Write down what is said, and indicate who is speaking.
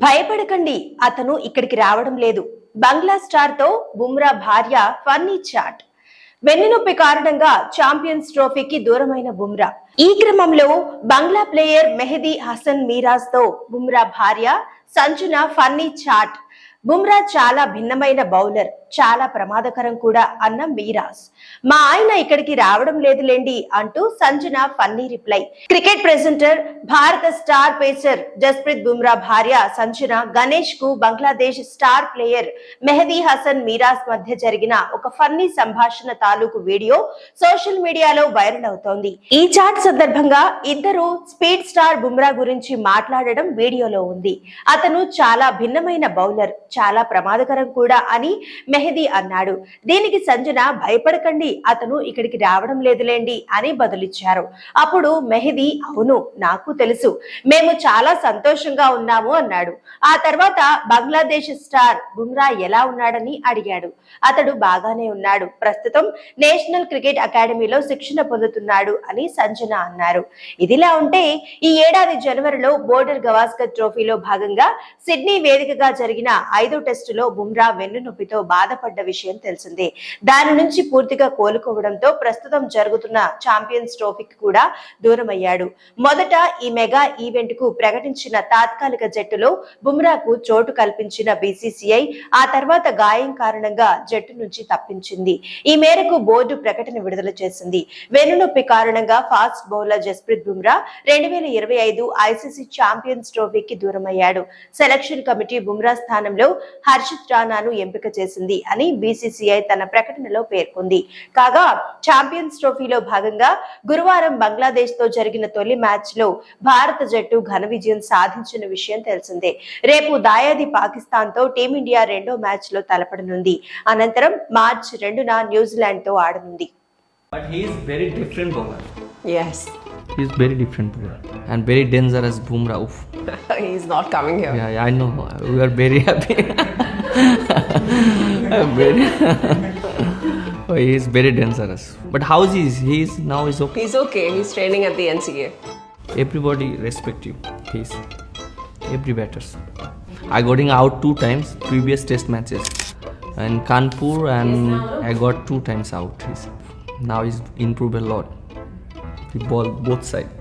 Speaker 1: భయపడకండి, అతను ఇక్కడికి రావడం లేదు. బంగ్లా స్టార్ తో బుమ్రా భార్య ఫన్నీ చాట్. వెన్నునొప్పి కారణంగా ఛాంపియన్స్ ట్రోఫీకి దూరమైన బుమ్రా. ఈ క్రమంలో బంగ్లా ప్లేయర్ మెహదీ హసన్ మీరాజ్ తో బుమ్రా భార్య సంజన ఫన్నీ చాట్. బుమ్రా చాలా భిన్నమైన బౌలర్, చాలా ప్రమాదకరం కూడా అన్న మీరాజ్. మా ఆయన ఇక్కడికి రావడం లేదులేండి అంటూ Sanjana funny reply. Cricket presenter, భారత స్టార్ పేసర్ జస్ప్రీత్ బుమ్రా భార్య సంజన గణేష్ కు బంగ్లాదేశ్ స్టార్ ప్లేయర్ మెహదీ హసన్ మీరాజ్ మధ్య జరిగిన ఒక ఫన్నీ సంభాషణ తాలూకు వీడియో సోషల్ మీడియాలో వైరల్ అవుతోంది. ఈ చాట్ సందర్భంగా ఇద్దరు స్పీడ్ స్టార్ బుమ్రా గురించి మాట్లాడడం వీడియోలో ఉంది. అతను చాలా భిన్నమైన బౌలర్, చాలా ప్రమాదకరం కూడా అని మెహదీ అన్నాడు. దీనికి సంజన భయపడకండి, అతను ఇక్కడికి రావడం లేదులేండి అని బదులిచ్చారు. అప్పుడు మెహదీ అవును నాకు తెలుసు, మేము చాలా సంతోషంగా ఉన్నాము అన్నాడు. ఆ తర్వాత బంగ్లాదేశ్ స్టార్ బుమ్రా ఎలా ఉన్నాడని అడిగాడు. అతడు బాగానే ఉన్నాడు, ప్రస్తుతం నేషనల్ క్రికెట్ అకాడమీలో శిక్షణ పొందుతున్నాడు అని సంజన అన్నారు. ఇదిలా ఉంటే ఈ ఏడాది జనవరిలో బోర్డర్ గవాస్కర్ ట్రోఫీలో భాగంగా సిడ్నీ వేదికగా జరిగిన 5వ టెస్టులో బుమ్రా వెన్నునొప్పితో బాధపడ్డ విషయం తెలిసిందే. దాని నుంచి పూర్తిగా కోలుకోవడంతో ప్రస్తుతం జరుగుతున్న ఛాంపియన్స్ ట్రోఫీకి కూడా దూరమయ్యాడు. మొదట ఈ మెగా ఈవెంట్ కు ప్రకటించిన తాత్కాలిక జట్టులో బుమ్రాకు చోటు కల్పించిన బీసీసీఐ ఆ తర్వాత గాయం కారణంగా జట్టు నుంచి తప్పించింది. ఈ మేరకు బోర్డు ప్రకటన విడుదల చేసింది. వెన్నునొప్పి కారణంగా fast bowler Jasprit Bumrah 2025 ICC champions ట్రోఫీకి దూరమయ్యాడు. సెలక్షన్ కమిటీ బుమ్రా స్థానంలో హర్షిత్ రాణాను ఎంపిక చేసింది అని బీసీసీఐ తన ప్రకటనలో పేర్కొంది. కాగా ఛాంపియన్స్ ట్రోఫీలో భాగంగా గురువారం బంగ్లాదేశ్ తో జరిగిన తొలి మ్యాచ్ లో భారత జట్టు ఘన విజయం సాధించిన విషయం తెలిసిందే. రేపు దాయాది పాకిస్తాన్ తో టీమిండియా రెండో మ్యాచ్ లో తలపడనుంది. అనంతరం మార్చి 2న న్యూజిలాండ్ తో ఆడనుంది.
Speaker 2: But he is very different bowler.
Speaker 3: Yes.
Speaker 2: He is very different bowler and very dangerous Bumrah. Oof.
Speaker 3: He's not coming here.
Speaker 2: Yeah, I know. We are very happy. Very oh, he is very dangerous. But how is he? He is now is okay.
Speaker 3: He's okay. He's training at the NCA.
Speaker 2: Everybody respect you. He's every batters. I got him out 2 times previous test matches. In Kanpur and I got 2 times out. Now he's improved a lot. He ball both sides.